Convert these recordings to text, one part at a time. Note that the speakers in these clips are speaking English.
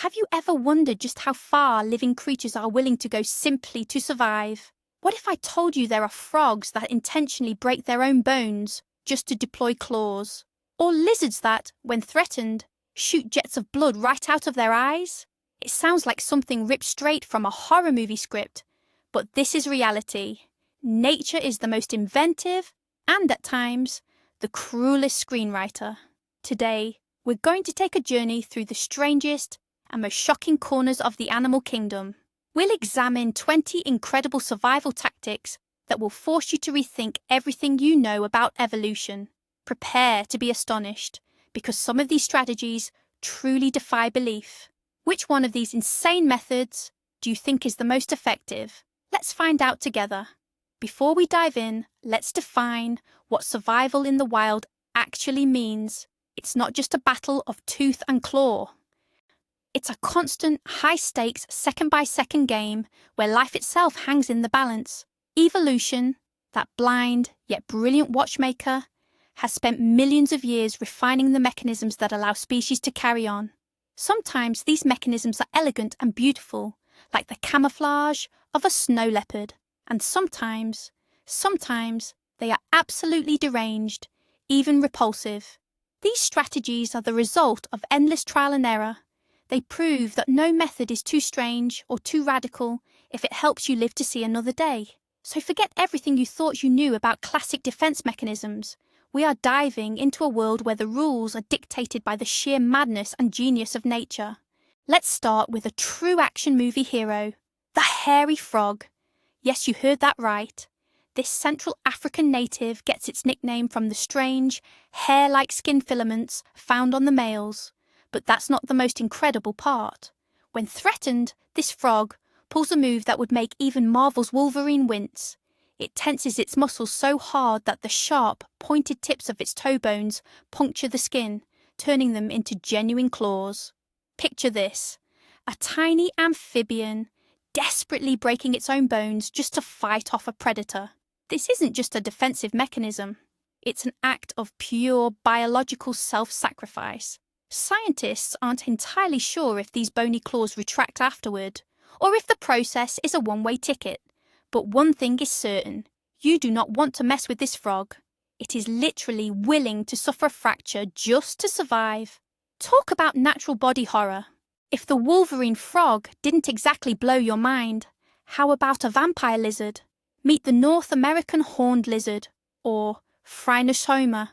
Have you ever wondered just how far living creatures are willing to go simply to survive? What if I told you there are frogs that intentionally break their own bones just to deploy claws? Or lizards that, when threatened, shoot jets of blood right out of their eyes? It sounds like something ripped straight from a horror movie script, but this is reality. Nature is the most inventive and, at times, the cruelest screenwriter. Today, we're going to take a journey through the strangest and most shocking corners of the animal kingdom. We'll examine 20 incredible survival tactics that will force you to rethink everything you know about evolution. Prepare to be astonished, because some of these strategies truly defy belief. Which one of these insane methods do you think is the most effective? Let's find out together. Before we dive in, let's define what survival in the wild actually means. It's not just a battle of tooth and claw. It's a constant, high-stakes, second-by-second game where life itself hangs in the balance. Evolution, that blind yet brilliant watchmaker, has spent millions of years refining the mechanisms that allow species to carry on. Sometimes these mechanisms are elegant and beautiful, like the camouflage of a snow leopard, and sometimes they are absolutely deranged, even repulsive. These strategies are the result of endless trial and error. They prove that no method is too strange or too radical if it helps you live to see another day. So forget everything you thought you knew about classic defense mechanisms. We are diving into a world where the rules are dictated by the sheer madness and genius of nature. Let's start with a true action movie hero, the hairy frog. Yes, you heard that right. This Central African native gets its nickname from the strange, hair-like skin filaments found on the males. But that's not the most incredible part. When threatened, this frog pulls a move that would make even Marvel's Wolverine wince. It tenses its muscles so hard that the sharp, pointed tips of its toe bones puncture the skin, turning them into genuine claws. Picture this: a tiny amphibian desperately breaking its own bones just to fight off a predator. This isn't just a defensive mechanism. It's an act of pure biological self-sacrifice. Scientists aren't entirely sure if these bony claws retract afterward, or if the process is a one-way ticket. But one thing is certain: you do not want to mess with this frog. It is literally willing to suffer a fracture just to survive. Talk about natural body horror. If the Wolverine frog didn't exactly blow your mind, how about a vampire lizard? Meet the North American horned lizard, or Phrynosoma,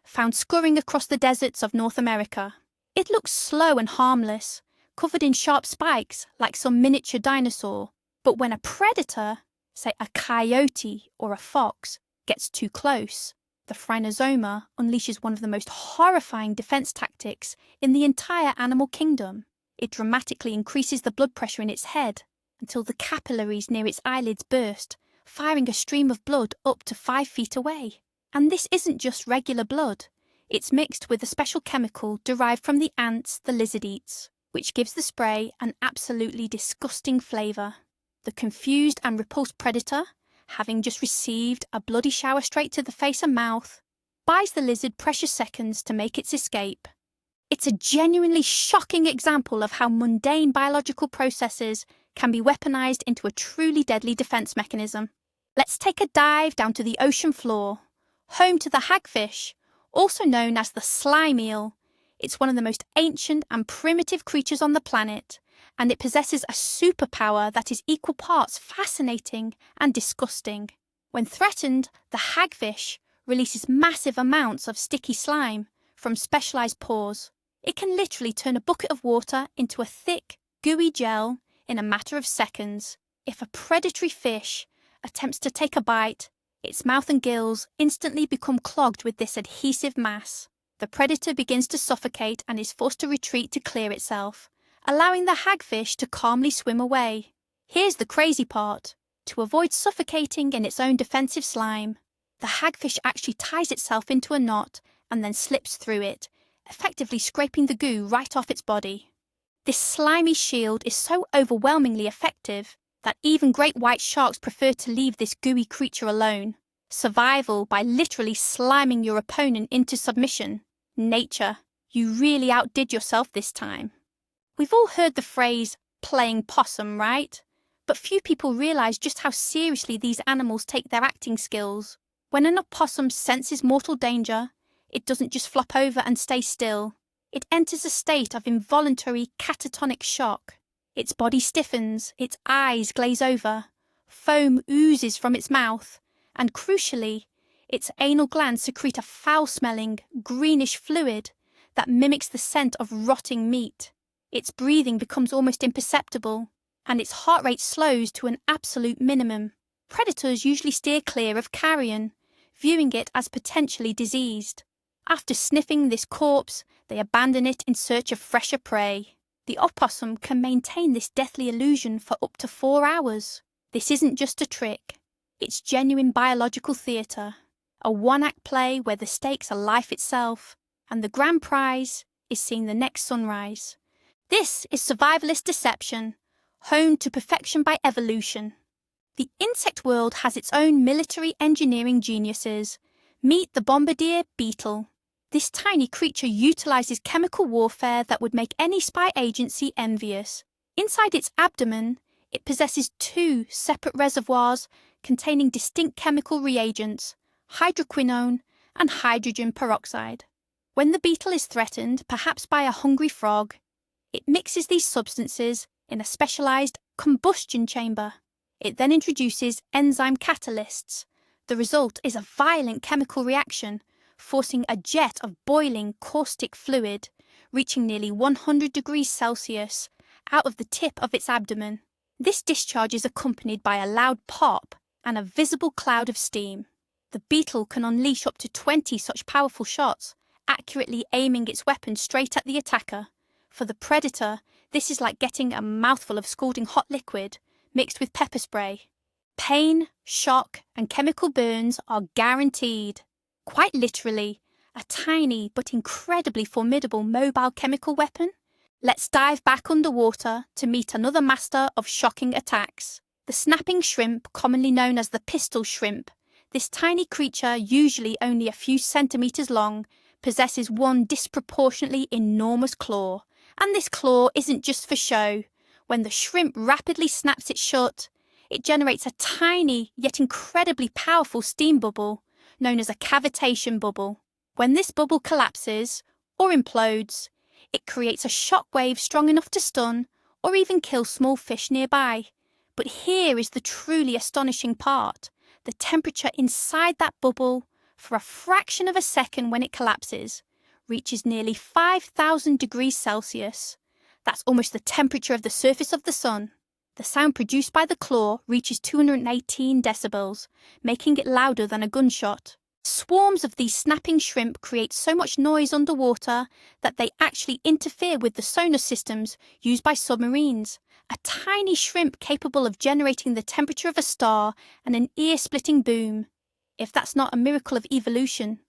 found scurrying across the deserts of North America. It looks slow and harmless, covered in sharp spikes like some miniature dinosaur. But when a predator, say a coyote or a fox, gets too close, the Phrynosoma unleashes one of the most horrifying defense tactics in the entire animal kingdom. It dramatically increases the blood pressure in its head until the capillaries near its eyelids burst, firing a stream of blood up to 5 feet away. And this isn't just regular blood. It's mixed with a special chemical derived from the ants the lizard eats, which gives the spray an absolutely disgusting flavour. The confused and repulsed predator, having just received a bloody shower straight to the face and mouth, buys the lizard precious seconds to make its escape. It's a genuinely shocking example of how mundane biological processes can be weaponized into a truly deadly defense mechanism. Let's take a dive down to the ocean floor, home to the hagfish, also known as the slime eel. It's one of the most ancient and primitive creatures on the planet, and it possesses a superpower that is equal parts fascinating and disgusting. When threatened, the hagfish releases massive amounts of sticky slime from specialized pores. It can literally turn a bucket of water into a thick, gooey gel in a matter of seconds. If a predatory fish attempts to take a bite, its mouth and gills instantly become clogged with this adhesive mass. The predator begins to suffocate and is forced to retreat to clear itself, allowing the hagfish to calmly swim away. Here's the crazy part. To avoid suffocating in its own defensive slime, the hagfish actually ties itself into a knot and then slips through it, effectively scraping the goo right off its body. This slimy shield is so overwhelmingly effective that even great white sharks prefer to leave this gooey creature alone. Survival by literally sliming your opponent into submission. Nature, you really outdid yourself this time. We've all heard the phrase, playing possum, right? But few people realise just how seriously these animals take their acting skills. When an opossum senses mortal danger, it doesn't just flop over and stay still. It enters a state of involuntary catatonic shock. Its body stiffens, its eyes glaze over, foam oozes from its mouth, and crucially, its anal glands secrete a foul-smelling, greenish fluid that mimics the scent of rotting meat. Its breathing becomes almost imperceptible, and its heart rate slows to an absolute minimum. Predators usually steer clear of carrion, viewing it as potentially diseased. After sniffing this corpse, they abandon it in search of fresher prey. The opossum can maintain this deathly illusion for up to 4 hours. This isn't just a trick. It's genuine biological theatre, a one-act play where the stakes are life itself, and the grand prize is seeing the next sunrise. This is survivalist deception, honed to perfection by evolution. The insect world has its own military engineering geniuses. Meet the bombardier beetle. This tiny creature utilizes chemical warfare that would make any spy agency envious. Inside its abdomen, it possesses 2 separate reservoirs containing distinct chemical reagents, hydroquinone and hydrogen peroxide. When the beetle is threatened, perhaps by a hungry frog, it mixes these substances in a specialized combustion chamber. It then introduces enzyme catalysts. The result is a violent chemical reaction, forcing a jet of boiling caustic fluid, reaching nearly 100 degrees Celsius, out of the tip of its abdomen. This discharge is accompanied by a loud pop and a visible cloud of steam. The beetle can unleash up to 20 such powerful shots, accurately aiming its weapon straight at the attacker. For the predator, this is like getting a mouthful of scalding hot liquid mixed with pepper spray. Pain, shock, and chemical burns are guaranteed. Quite literally, a tiny but incredibly formidable mobile chemical weapon. Let's dive back underwater to meet another master of shocking attacks. The snapping shrimp, commonly known as the pistol shrimp. This tiny creature, usually only a few centimetres long, possesses one disproportionately enormous claw. And this claw isn't just for show. When the shrimp rapidly snaps it shut, it generates a tiny yet incredibly powerful steam bubble, known as a cavitation bubble. When this bubble collapses, or implodes, it creates a shock wave strong enough to stun or even kill small fish nearby. But here is the truly astonishing part. The temperature inside that bubble, for a fraction of a second when it collapses, reaches nearly 5,000 degrees Celsius. That's almost the temperature of the surface of the sun. The sound produced by the claw reaches 218 decibels, making it louder than a gunshot. Swarms of these snapping shrimp create so much noise underwater that they actually interfere with the sonar systems used by submarines. A tiny shrimp capable of generating the temperature of a star and an ear-splitting boom. If that's not a miracle of evolution,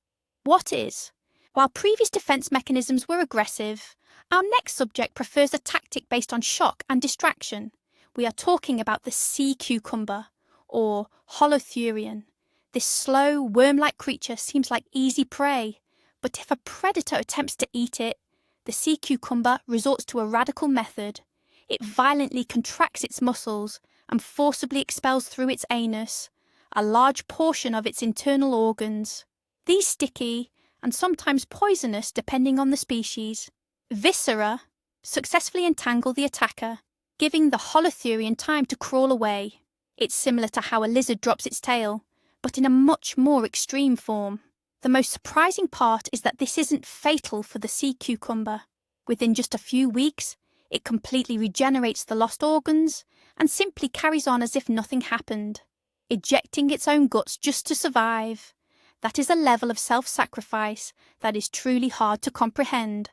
what is? While previous defense mechanisms were aggressive, our next subject prefers a tactic based on shock and distraction. We are talking about the sea cucumber, or holothurian. This slow, worm-like creature seems like easy prey, but if a predator attempts to eat it, the sea cucumber resorts to a radical method. It violently contracts its muscles and forcibly expels through its anus a large portion of its internal organs. These sticky, and sometimes poisonous depending on the species, viscera successfully entangle the attacker, giving the holothurian time to crawl away. It's similar to how a lizard drops its tail, but in a much more extreme form. The most surprising part is that this isn't fatal for the sea cucumber. Within just a few weeks, it completely regenerates the lost organs and simply carries on as if nothing happened, ejecting its own guts just to survive. That is a level of self-sacrifice that is truly hard to comprehend.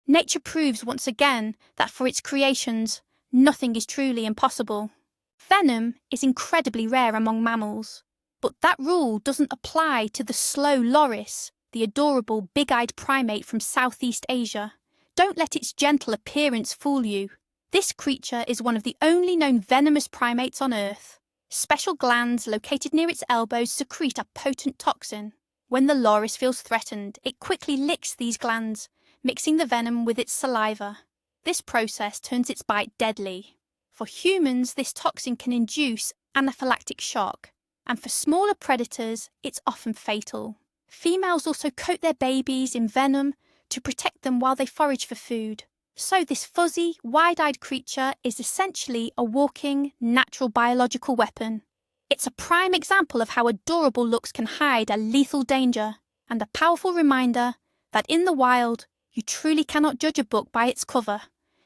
Nature proves once again that for its creations, nothing is truly impossible. Venom is incredibly rare among mammals, but that rule doesn't apply to the slow loris, the adorable big-eyed primate from Southeast Asia. Don't let its gentle appearance fool you. This creature is one of the only known venomous primates on Earth. Special glands located near its elbows secrete a potent toxin. When the loris feels threatened, it quickly licks these glands, mixing the venom with its saliva. This process turns its bite deadly. For humans, this toxin can induce anaphylactic shock, and for smaller predators, it's often fatal. Females also coat their babies in venom to protect them while they forage for food. So this fuzzy, wide-eyed creature is essentially a walking, natural biological weapon. It's a prime example of how adorable looks can hide a lethal danger, and a powerful reminder that in the wild, you truly cannot judge a book by its cover.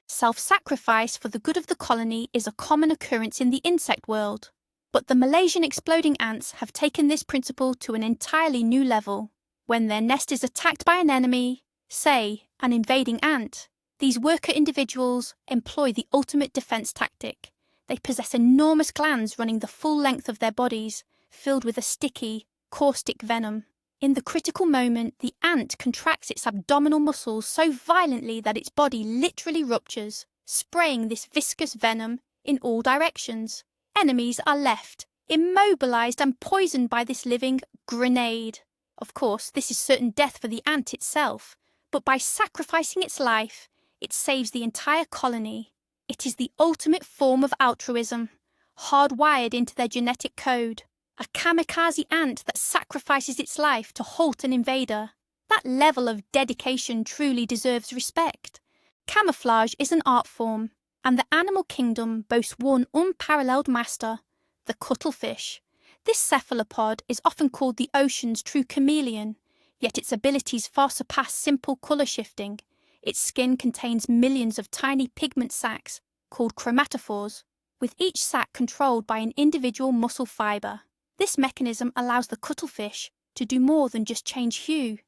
Self-sacrifice for the good of the colony is a common occurrence in the insect world. But the Malaysian exploding ants have taken this principle to an entirely new level. When their nest is attacked by an enemy, say, an invading ant, these worker individuals employ the ultimate defense tactic. They possess enormous glands running the full length of their bodies, filled with a sticky, caustic venom. In the critical moment, the ant contracts its abdominal muscles so violently that its body literally ruptures, spraying this viscous venom in all directions. Enemies are left, immobilized and poisoned by this living grenade. Of course, this is certain death for the ant itself, but by sacrificing its life, it saves the entire colony. It is the ultimate form of altruism, hardwired into their genetic code. A kamikaze ant that sacrifices its life to halt an invader. That level of dedication truly deserves respect. Camouflage is an art form, and the animal kingdom boasts one unparalleled master, the cuttlefish. This cephalopod is often called the ocean's true chameleon, yet its abilities far surpass simple colour shifting. Its skin contains millions of tiny pigment sacs, called chromatophores, with each sac controlled by an individual muscle fibre. This mechanism allows the cuttlefish to do more than just change hue.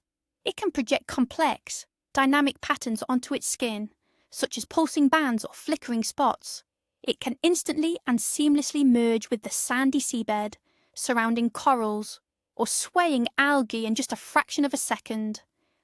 It can project complex, dynamic patterns onto its skin, such as pulsing bands or flickering spots. It can instantly and seamlessly merge with the sandy seabed, surrounding corals, or swaying algae in just a fraction of a second.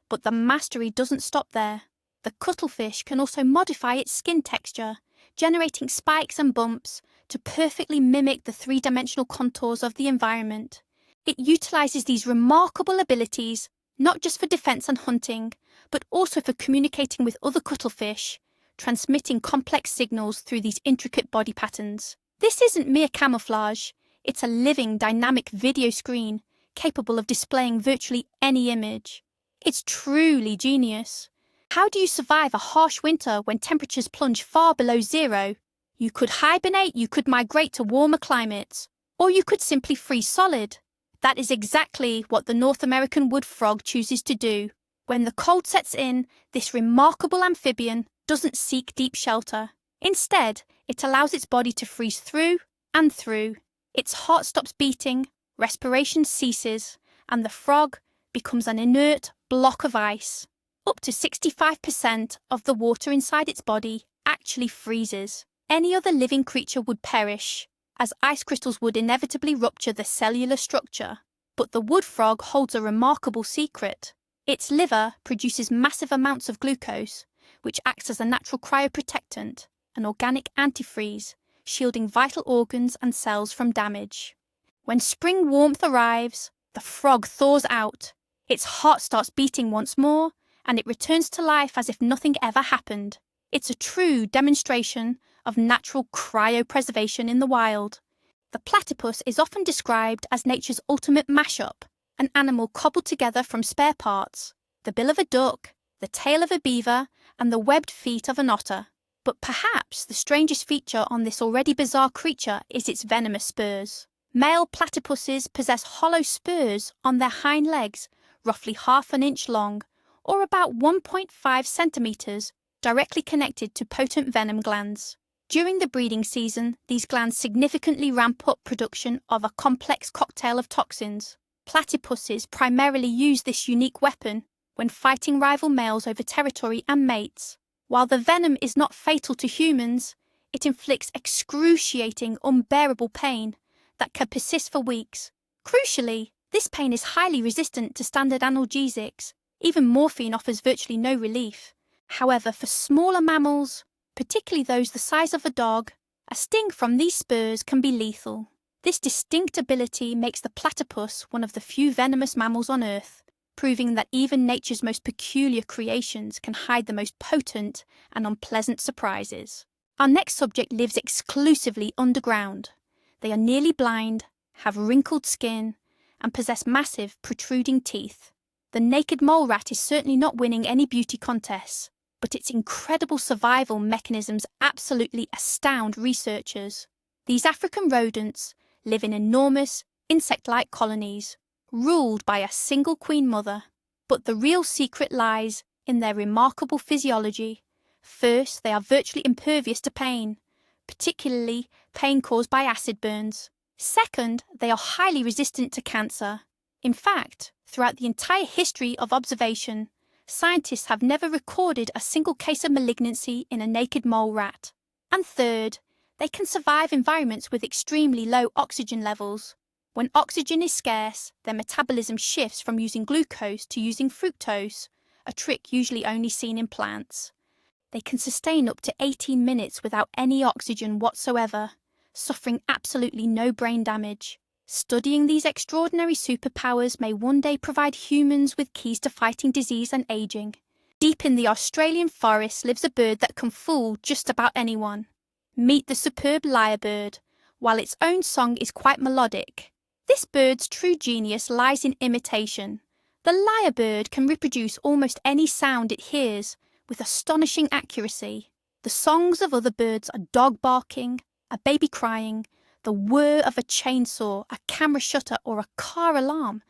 But the mastery doesn't stop there. The cuttlefish can also modify its skin texture, generating spikes and bumps to perfectly mimic the three-dimensional contours of the environment. It utilizes these remarkable abilities not just for defense and hunting, but also for communicating with other cuttlefish, transmitting complex signals through these intricate body patterns. This isn't mere camouflage, it's a living, dynamic video screen capable of displaying virtually any image. It's truly genius. How do you survive a harsh winter when temperatures plunge far below zero? You could hibernate, you could migrate to warmer climates, or you could simply freeze solid. That is exactly what the North American wood frog chooses to do. When the cold sets in, this remarkable amphibian doesn't seek deep shelter. Instead, it allows its body to freeze through and through. Its heart stops beating, respiration ceases, and the frog becomes an inert block of ice. Up to 65% of the water inside its body actually freezes. Any other living creature would perish, as ice crystals would inevitably rupture the cellular structure. But the wood frog holds a remarkable secret. Its liver produces massive amounts of glucose, which acts as a natural cryoprotectant, an organic antifreeze, shielding vital organs and cells from damage. When spring warmth arrives, the frog thaws out. Its heart starts beating once more, and it returns to life as if nothing ever happened. It's a true demonstration of natural cryopreservation in the wild. The platypus is often described as nature's ultimate mashup, an animal cobbled together from spare parts, the bill of a duck, the tail of a beaver, and the webbed feet of an otter. But perhaps the strangest feature on this already bizarre creature is its venomous spurs. Male platypuses possess hollow spurs on their hind legs, roughly half an inch long, or about 1.5 centimeters, directly connected to potent venom glands. During the breeding season, these glands significantly ramp up production of a complex cocktail of toxins. Platypuses primarily use this unique weapon when fighting rival males over territory and mates. While the venom is not fatal to humans, it inflicts excruciating, unbearable pain that can persist for weeks. Crucially, this pain is highly resistant to standard analgesics. Even morphine offers virtually no relief. However, for smaller mammals, particularly those the size of a dog, a sting from these spurs can be lethal. This distinct ability makes the platypus one of the few venomous mammals on Earth. proving that even nature's most peculiar creations can hide the most potent and unpleasant surprises. Our next subject lives exclusively underground. They are nearly blind, have wrinkled skin, and possess massive, protruding teeth. The naked mole rat is certainly not winning any beauty contests, but its incredible survival mechanisms absolutely astound researchers. These African rodents live in enormous, insect-like colonies, ruled by a single queen mother. But the real secret lies in their remarkable physiology. First, they are virtually impervious to pain, particularly pain caused by acid burns. Second, they are highly resistant to cancer. In fact, throughout the entire history of observation, scientists have never recorded a single case of malignancy in a naked mole rat. And third, they can survive environments with extremely low oxygen levels. When oxygen is scarce, their metabolism shifts from using glucose to using fructose, a trick usually only seen in plants. They can sustain up to 18 minutes without any oxygen whatsoever, suffering absolutely no brain damage. Studying these extraordinary superpowers may one day provide humans with keys to fighting disease and aging. Deep in the Australian forest lives a bird that can fool just about anyone. Meet the superb lyrebird. While its own song is quite melodic, this bird's true genius lies in imitation. The lyrebird can reproduce almost any sound it hears with astonishing accuracy. The songs of other birds are dog barking, a baby crying, the whir of a chainsaw, a camera shutter, or a car alarm.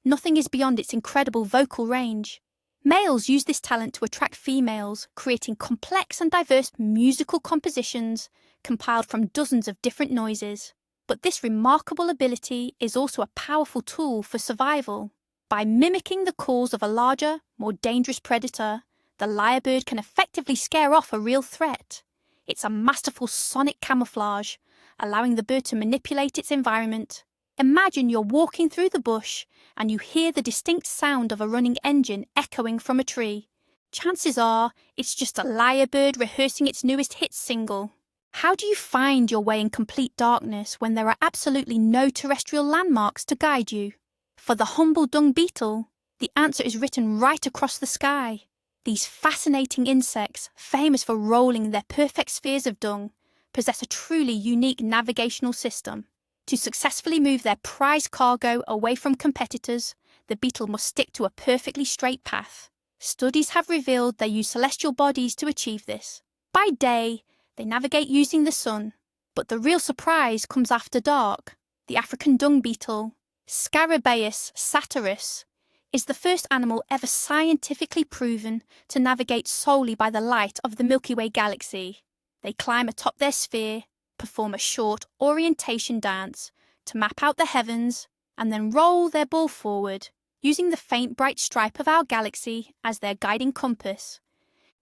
Nothing is beyond its incredible vocal range. Males use this talent to attract females, creating complex and diverse musical compositions compiled from dozens of different noises. But this remarkable ability is also a powerful tool for survival. By mimicking the calls of a larger, more dangerous predator, the lyrebird can effectively scare off a real threat. It's a masterful sonic camouflage, allowing the bird to manipulate its environment. Imagine you're walking through the bush and you hear the distinct sound of a running engine echoing from a tree. Chances are it's just a lyrebird rehearsing its newest hit single. How do you find your way in complete darkness when there are absolutely no terrestrial landmarks to guide you? For the humble dung beetle, the answer is written right across the sky. These fascinating insects, famous for rolling their perfect spheres of dung, possess a truly unique navigational system. To successfully move their prized cargo away from competitors, the beetle must stick to a perfectly straight path. Studies have revealed they use celestial bodies to achieve this. By day, they navigate using the sun, but the real surprise comes after dark. The African dung beetle, Scarabaeus satyrus, is the first animal ever scientifically proven to navigate solely by the light of the Milky Way galaxy. They climb atop their sphere, perform a short orientation dance to map out the heavens, and then roll their ball forward, using the faint bright stripe of our galaxy as their guiding compass.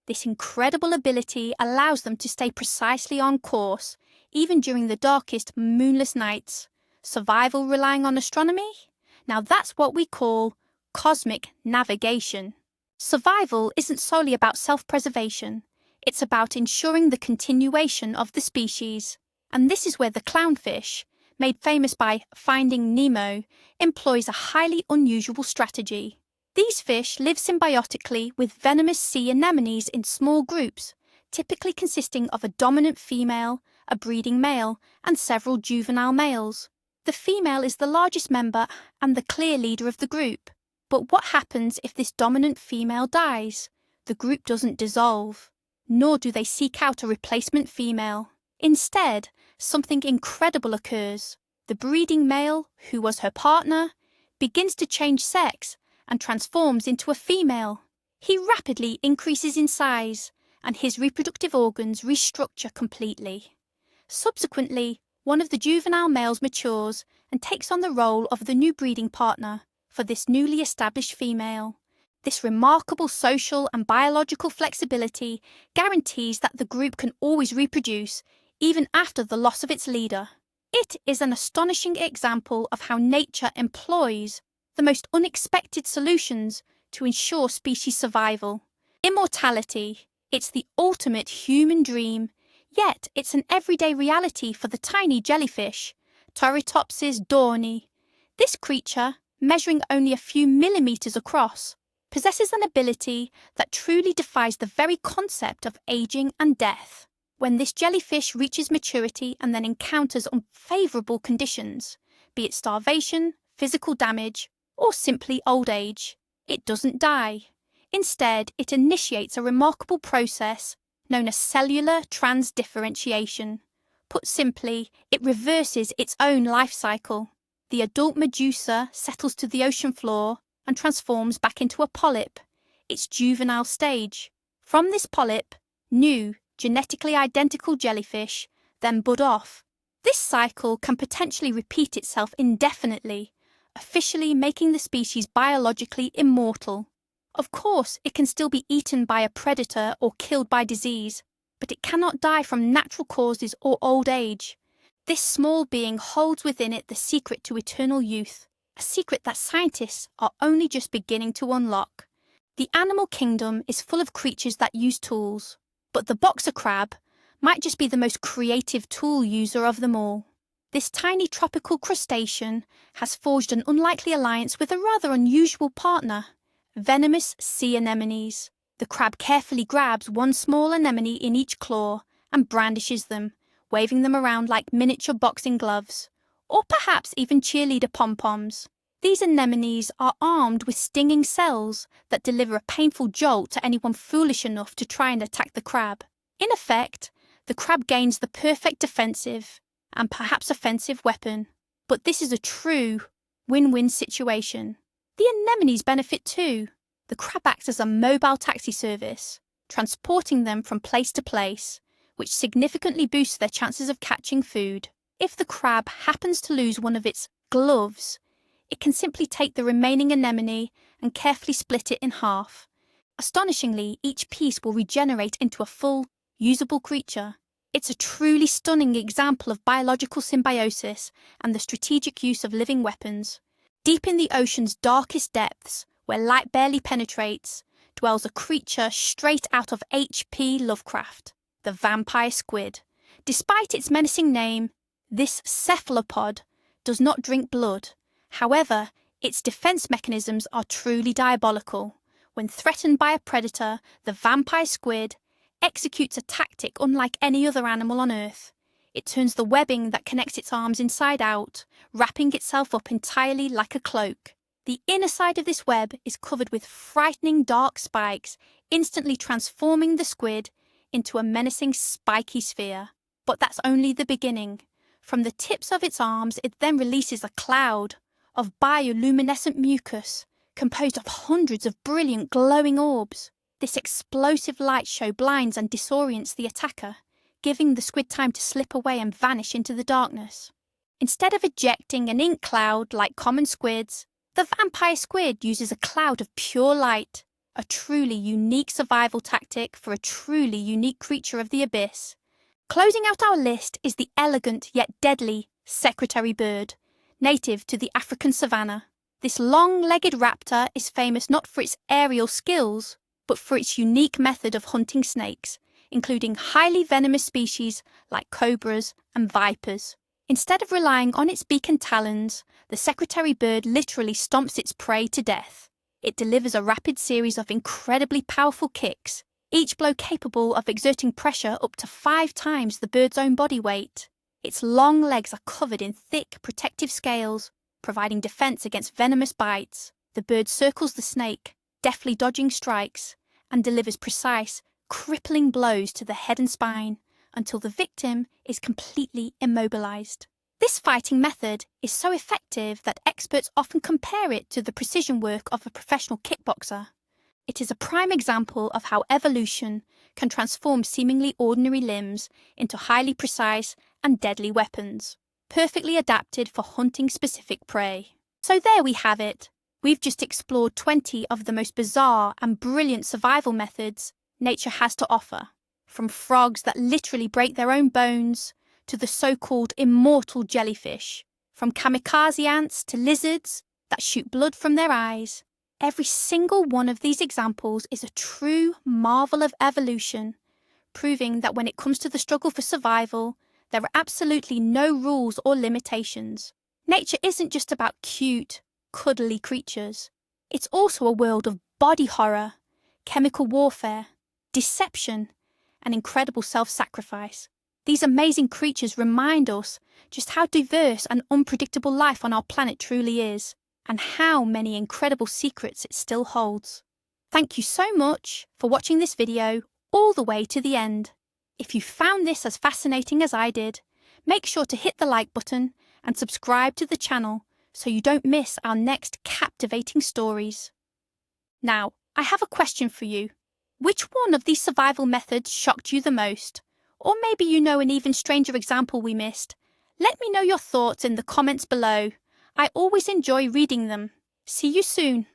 This incredible ability allows them to stay precisely on course, even during the darkest, moonless nights. Survival relying on astronomy? Now that's what we call cosmic navigation. Survival isn't solely about self-preservation. It's about ensuring the continuation of the species. And this is where the clownfish, made famous by Finding Nemo, employs a highly unusual strategy. These fish live symbiotically with venomous sea anemones in small groups, typically consisting of a dominant female, a breeding male, and several juvenile males. The female is the largest member and the clear leader of the group. But what happens if this dominant female dies? The group doesn't dissolve, nor do they seek out a replacement female. Instead, something incredible occurs. The breeding male, who was her partner, begins to change sex and transforms into a female. He rapidly increases in size, and his reproductive organs restructure completely. Subsequently, one of the juvenile males matures and takes on the role of the new breeding partner for this newly established female. This remarkable social and biological flexibility guarantees that the group can always reproduce, even after the loss of its leader. It is an astonishing example of how nature employs the most unexpected solutions to ensure species survival. Immortality, it's the ultimate human dream, yet it's an everyday reality for the tiny jellyfish, Torritopsis dorni. This creature, measuring only a few millimeters across, possesses an ability that truly defies the very concept of aging and death. When this jellyfish reaches maturity and then encounters unfavorable conditions, be it starvation, physical damage, or simply old age, it doesn't die. Instead, it initiates a remarkable process known as cellular transdifferentiation. Put simply, it reverses its own life cycle. The adult medusa settles to the ocean floor and transforms back into a polyp, its juvenile stage. From this polyp, new, genetically identical jellyfish then bud off. This cycle can potentially repeat itself indefinitely, officially making the species biologically immortal. Of course, it can still be eaten by a predator or killed by disease, but it cannot die from natural causes or old age. This small being holds within it the secret to eternal youth, a secret that scientists are only just beginning to unlock. The animal kingdom is full of creatures that use tools, but the boxer crab might just be the most creative tool user of them all. This tiny tropical crustacean has forged an unlikely alliance with a rather unusual partner, venomous sea anemones. The crab carefully grabs one small anemone in each claw and brandishes them, waving them around like miniature boxing gloves, or perhaps even cheerleader pom-poms. These anemones are armed with stinging cells that deliver a painful jolt to anyone foolish enough to try and attack the crab. In effect, the crab gains the perfect defensive and perhaps offensive weapon. But this is a true win-win situation. The anemones benefit too. The crab acts as a mobile taxi service, transporting them from place to place, which significantly boosts their chances of catching food. If the crab happens to lose one of its gloves, it can simply take the remaining anemone and carefully split it in half. Astonishingly, each piece will regenerate into a full, usable creature. It's a truly stunning example of biological symbiosis and the strategic use of living weapons. Deep in the ocean's darkest depths, where light barely penetrates, dwells a creature straight out of H.P. Lovecraft, the vampire squid. Despite its menacing name, this cephalopod does not drink blood. However, its defense mechanisms are truly diabolical. When threatened by a predator, the vampire squid executes a tactic unlike any other animal on Earth. It turns the webbing that connects its arms inside out, wrapping itself up entirely like a cloak. The inner side of this web is covered with frightening dark spikes, instantly transforming the squid into a menacing spiky sphere. But that's only the beginning. From the tips of its arms, it then releases a cloud of bioluminescent mucus, composed of hundreds of brilliant glowing orbs. This explosive light show blinds and disorients the attacker, giving the squid time to slip away and vanish into the darkness. Instead of ejecting an ink cloud like common squids, the vampire squid uses a cloud of pure light, a truly unique survival tactic for a truly unique creature of the abyss. Closing out our list is the elegant yet deadly secretary bird, native to the African savanna. This long-legged raptor is famous not for its aerial skills, but for its unique method of hunting snakes, including highly venomous species like cobras and vipers. Instead of relying on its beak and talons, the secretary bird literally stomps its prey to death. It delivers a rapid series of incredibly powerful kicks, each blow capable of exerting pressure up to 5 times the bird's own body weight. Its long legs are covered in thick, protective scales, providing defense against venomous bites. The bird circles the snake, deftly dodging strikes, and delivers precise, crippling blows to the head and spine until the victim is completely immobilized. This fighting method is so effective that experts often compare it to the precision work of a professional kickboxer. It is a prime example of how evolution can transform seemingly ordinary limbs into highly precise and deadly weapons, perfectly adapted for hunting specific prey. So there we have it. We've just explored 20 of the most bizarre and brilliant survival methods nature has to offer, from frogs that literally break their own bones to the so-called immortal jellyfish, from kamikaze ants to lizards that shoot blood from their eyes. Every single one of these examples is a true marvel of evolution, proving that when it comes to the struggle for survival, there are absolutely no rules or limitations. Nature isn't just about cute, cuddly creatures. It's also a world of body horror, chemical warfare, deception, and incredible self-sacrifice. These amazing creatures remind us just how diverse and unpredictable life on our planet truly is, and how many incredible secrets it still holds. Thank you so much for watching this video all the way to the end. If you found this as fascinating as I did, make sure to hit the like button and subscribe to the channel so you don't miss our next captivating stories. Now, I have a question for you. Which one of these survival methods shocked you the most? Or maybe you know an even stranger example we missed. Let me know your thoughts in the comments below. I always enjoy reading them. See you soon.